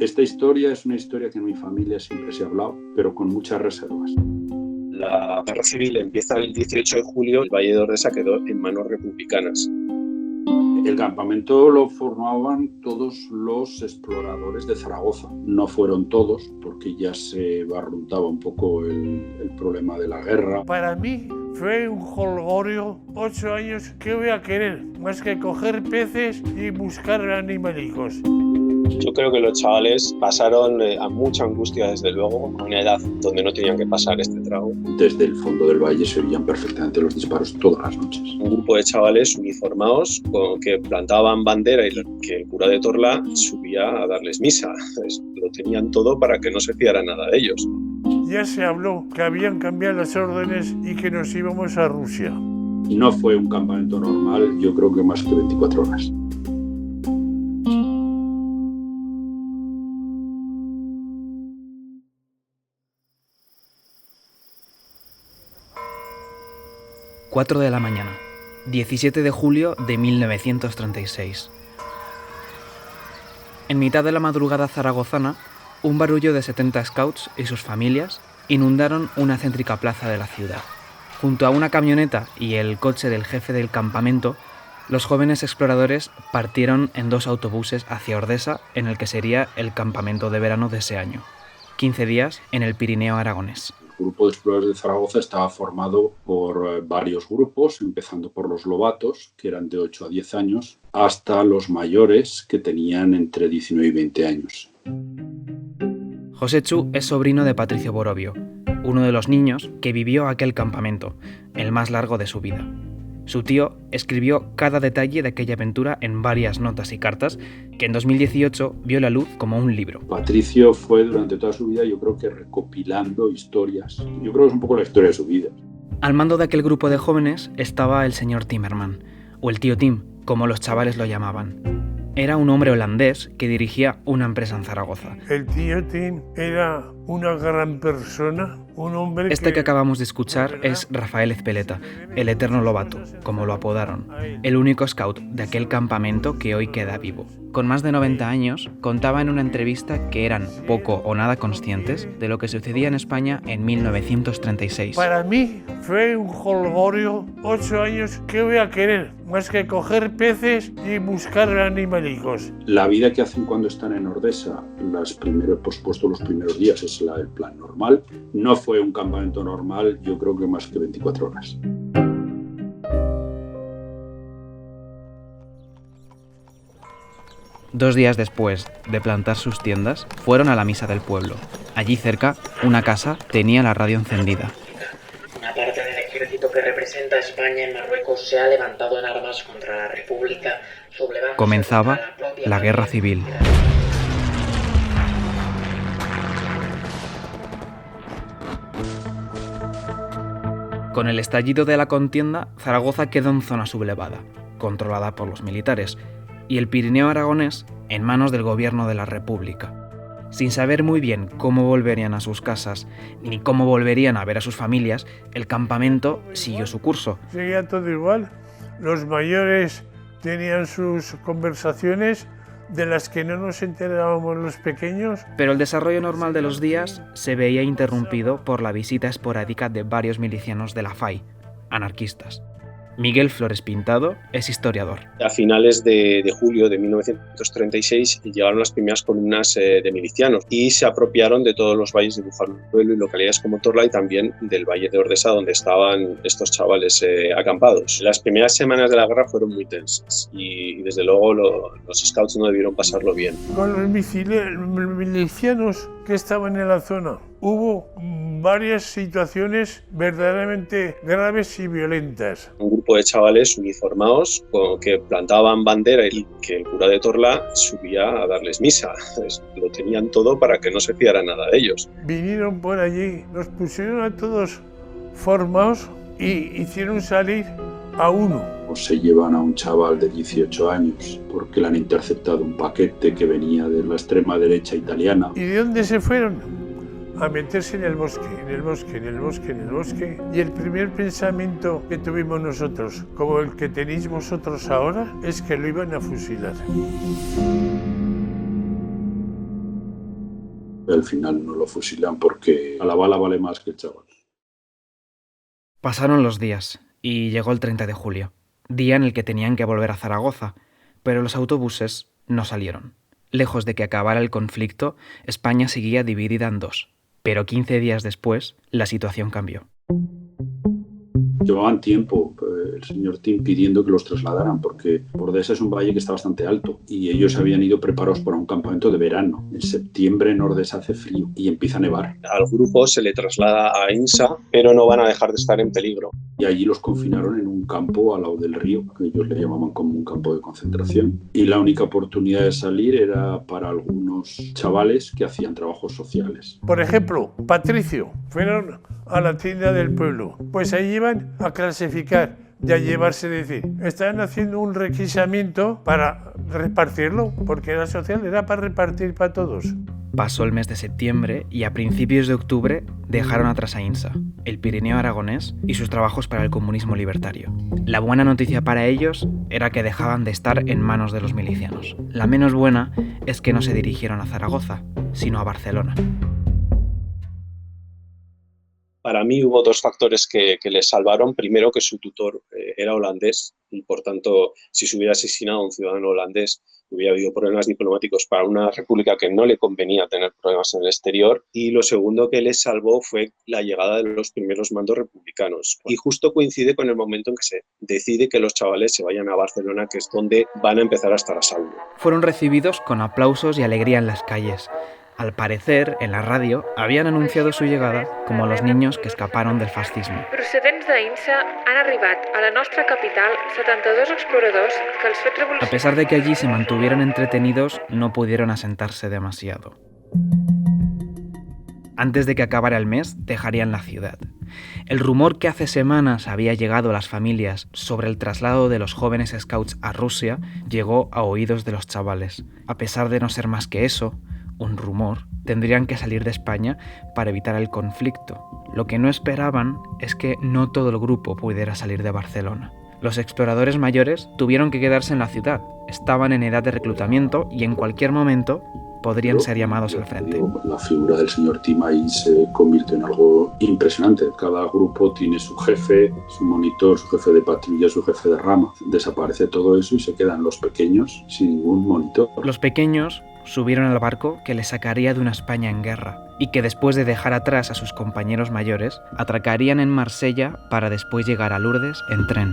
Esta historia es una historia que en mi familia siempre se ha hablado, pero con muchas reservas. La guerra civil empieza el 18 de julio, el Valle de Ordesa quedó en manos republicanas. El campamento lo formaban todos los exploradores de Zaragoza. No fueron todos, porque ya se barruntaba un poco el problema de la guerra. Para mí fue un jolgorio. 8 años, ¿qué voy a querer? Más que coger peces y buscar animalicos. Yo creo que los chavales pasaron a mucha angustia, desde luego, a una edad donde no tenían que pasar este trago. Desde el fondo del valle se oían perfectamente los disparos todas las noches. Un grupo de chavales uniformados que plantaban bandera y que el cura de Torla subía a darles misa. Lo tenían todo para que no se fiara nada de ellos. Ya se habló que habían cambiado las órdenes y que nos íbamos a Rusia. No fue un campamento normal, yo creo que más que 24 horas. ...4 de la mañana, 17 de julio de 1936. En mitad de la madrugada zaragozana, un barullo de 70 scouts y sus familias inundaron una céntrica plaza de la ciudad. Junto a una camioneta y el coche del jefe del campamento, los jóvenes exploradores partieron en 2 autobuses hacia Ordesa, en el que sería el campamento de verano de ese año. 15 días en el Pirineo aragonés. El grupo de exploradores de Zaragoza estaba formado por varios grupos, empezando por los lobatos, que eran de 8 a 10 años, hasta los mayores, que tenían entre 19 y 20 años. José Chu es sobrino de Patricio Borovio, uno de los niños que vivió aquel campamento, el más largo de su vida. Su tío escribió cada detalle de aquella aventura en varias notas y cartas que en 2018 vio la luz como un libro. Patricio fue durante toda su vida, yo creo que recopilando historias. Yo creo que es un poco la historia de su vida. Al mando de aquel grupo de jóvenes estaba el señor Timmerman, o el tío Tim, como los chavales lo llamaban. Era un hombre holandés que dirigía una empresa en Zaragoza. El tío Tim era una gran persona, un hombre que acabamos de escuchar es Rafael Ezpeleta, el eterno lobato, como lo apodaron, el único scout de aquel campamento que hoy queda vivo. Con más de 90 años, contaba en una entrevista que eran poco o nada conscientes de lo que sucedía en España en 1936. Para mí fue un jolgorio. 8 años, ¿qué voy a querer? Más que coger peces y buscar animalicos. La vida que hacen cuando están en Ordesa, por supuesto los primeros días, es el plan normal. No fue un campamento normal, yo creo que más que 24 horas. Dos días después de plantar sus tiendas, fueron a la misa del pueblo. Allí cerca, una casa tenía la radio encendida. Una parte del ejército que representa a España en Marruecos se ha levantado en armas contra la República. Comenzaba la guerra civil. Con el estallido de la contienda, Zaragoza quedó en zona sublevada, controlada por los militares, y el Pirineo aragonés en manos del gobierno de la República. Sin saber muy bien cómo volverían a sus casas, ni cómo volverían a ver a sus familias, el campamento siguió su curso. Seguía todo igual. Los mayores tenían sus conversaciones de las que no nos enterábamos los pequeños. Pero el desarrollo normal de los días se veía interrumpido por la visita esporádica de varios milicianos de la FAI, anarquistas. Miguel Flores Pintado es historiador. A finales de julio de 1936 llegaron las primeras columnas de milicianos y se apropiaron de todos los valles de Bujaruelo y localidades como Torla y también del Valle de Ordesa, donde estaban estos chavales acampados. Las primeras semanas de la guerra fueron muy tensas y desde luego los scouts no debieron pasarlo bien. Con los milicianos que estaban en la zona hubo varias situaciones verdaderamente graves y violentas. Un grupo de chavales uniformados que plantaban bandera y que el cura de Torla subía a darles misa. Lo tenían todo para que no se fiara nada de ellos. Vinieron por allí, nos pusieron a todos formados y hicieron salir a uno. Se llevan a un chaval de 18 años porque le han interceptado un paquete que venía de la extrema derecha italiana. ¿Y de dónde se fueron? A meterse en el bosque, en el bosque, en el bosque, en el bosque. Y el primer pensamiento que tuvimos nosotros, como el que tenéis vosotros ahora, es que lo iban a fusilar. Al final no lo fusilan porque a la bala vale más que el chaval. Pasaron los días y llegó el 30 de julio, día en el que tenían que volver a Zaragoza, pero los autobuses no salieron. Lejos de que acabara el conflicto, España seguía dividida en dos, pero 15 días después la situación cambió. Llevaban tiempo el señor Tim pidiendo que los trasladaran porque Ordesa es un valle que está bastante alto y ellos habían ido preparados para un campamento de verano. En septiembre en Ordesa hace frío y empieza a nevar. Al grupo se le traslada a Insa, pero no van a dejar de estar en peligro. Y allí los confinaron en un campo al lado del río, que ellos le llamaban como un campo de concentración. Y la única oportunidad de salir era para algunos chavales que hacían trabajos sociales. Por ejemplo, Patricio, fueron a la tienda del pueblo. Pues ahí iban a clasificar y a llevarse, decir, estaban haciendo un requisamiento para repartirlo, porque era social, era para repartir para todos. Pasó el mes de septiembre y a principios de octubre dejaron atrás a Insa, el Pirineo aragonés y sus trabajos para el comunismo libertario. La buena noticia para ellos era que dejaban de estar en manos de los milicianos. La menos buena es que no se dirigieron a Zaragoza, sino a Barcelona. Para mí hubo dos factores que les salvaron. Primero, que su tutor era holandés y, por tanto, si se hubiera asesinado a un ciudadano holandés, hubiera habido problemas diplomáticos para una república que no le convenía tener problemas en el exterior. Y lo segundo que les salvó fue la llegada de los primeros mandos republicanos. Y justo coincide con el momento en que se decide que los chavales se vayan a Barcelona, que es donde van a empezar a estar a salvo. Fueron recibidos con aplausos y alegría en las calles. Al parecer, en la radio, habían anunciado su llegada como los niños que escaparon del fascismo. Procedents d'Insa han arribat a la nostra capital 72 exploradors que els fets revolucionaris... A pesar de que allí se mantuvieron entretenidos, no pudieron asentarse demasiado. Antes de que acabara el mes, dejarían la ciudad. El rumor que hace semanas había llegado a las familias sobre el traslado de los jóvenes scouts a Rusia llegó a oídos de los chavales. A pesar de no ser más que eso, un rumor, tendrían que salir de España para evitar el conflicto. Lo que no esperaban es que no todo el grupo pudiera salir de Barcelona. Los exploradores mayores tuvieron que quedarse en la ciudad, estaban en edad de reclutamiento y en cualquier momento podrían ser llamados al frente. La figura del señor Tim ahí se convierte en algo impresionante. Cada grupo tiene su jefe, su monitor, su jefe de patrulla, su jefe de rama. Desaparece todo eso y se quedan los pequeños sin ningún monitor. Los pequeños subieron al barco que les sacaría de una España en guerra y que después de dejar atrás a sus compañeros mayores, atracarían en Marsella para después llegar a Lourdes en tren.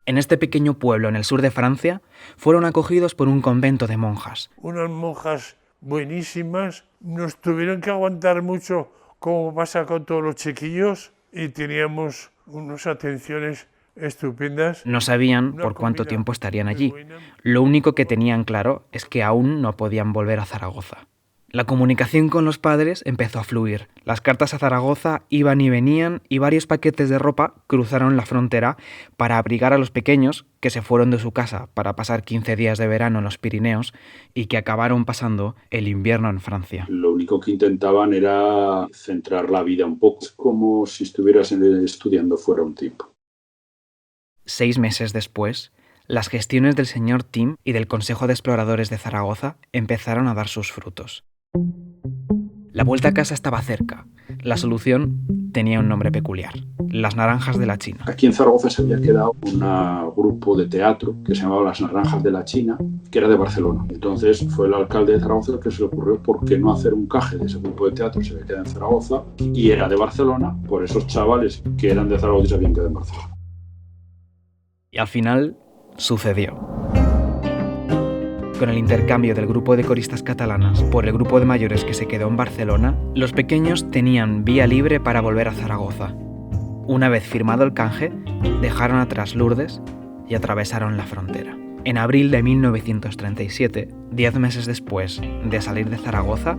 En este pequeño pueblo en el sur de Francia, fueron acogidos por un convento de monjas. Unas monjas buenísimas, nos tuvieron que aguantar mucho, como pasa con todos los chiquillos, y teníamos unas atenciones estupendas. No sabían por cuánto tiempo estarían allí. Lo único que tenían claro es que aún no podían volver a Zaragoza. La comunicación con los padres empezó a fluir. Las cartas a Zaragoza iban y venían y varios paquetes de ropa cruzaron la frontera para abrigar a los pequeños que se fueron de su casa para pasar 15 días de verano en los Pirineos y que acabaron pasando el invierno en Francia. Lo único que intentaban era centrar la vida un poco, como si estuvieras estudiando fuera un tiempo. 6 meses después, las gestiones del señor Tim y del Consejo de Exploradores de Zaragoza empezaron a dar sus frutos. La vuelta a casa estaba cerca. La solución tenía un nombre peculiar: Las Naranjas de la China. Aquí en Zaragoza se había quedado un grupo de teatro que se llamaba Las Naranjas de la China, que era de Barcelona. Entonces fue el alcalde de Zaragoza el que se le ocurrió por qué no hacer un caje de ese grupo de teatro. Se había quedado en Zaragoza y era de Barcelona por esos chavales que eran de Zaragoza y se habían quedado en Barcelona. Y al final sucedió. Con el intercambio del grupo de coristas catalanas por el grupo de mayores que se quedó en Barcelona, los pequeños tenían vía libre para volver a Zaragoza. Una vez firmado el canje, dejaron atrás Lourdes y atravesaron la frontera. En abril de 1937, 10 meses después de salir de Zaragoza,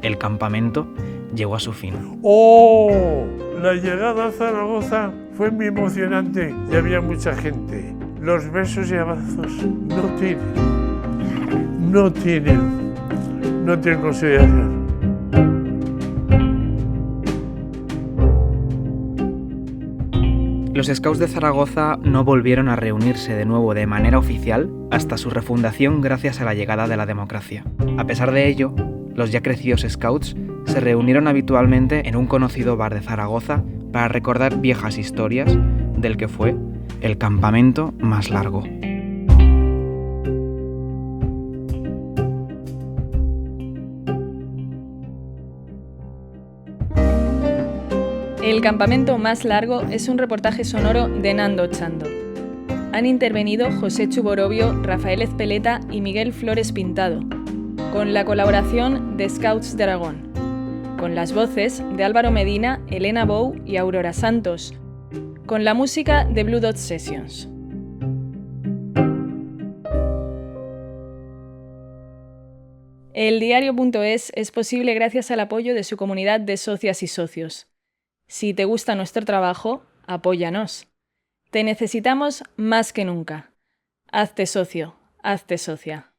el campamento llegó a su fin. ¡Oh! La llegada a Zaragoza fue muy emocionante y había mucha gente. Los besos y abrazos no tienen consideración. Los Los Scouts de Zaragoza no volvieron a reunirse de nuevo de manera oficial hasta su refundación gracias a la llegada de la democracia. A pesar de ello, los ya crecidos Scouts se reunieron habitualmente en un conocido bar de Zaragoza para recordar viejas historias del que fue el campamento más largo. El campamento más largo es un reportaje sonoro de Nando Chando. Han intervenido José Chuborobio, Rafael Ezpeleta y Miguel Flores Pintado, con la colaboración de Scouts de Aragón, con las voces de Álvaro Medina, Elena Bou y Aurora Santos, con la música de Blue Dot Sessions. Eldiario.es es posible gracias al apoyo de su comunidad de socias y socios. Si te gusta nuestro trabajo, apóyanos. Te necesitamos más que nunca. Hazte socio, hazte socia.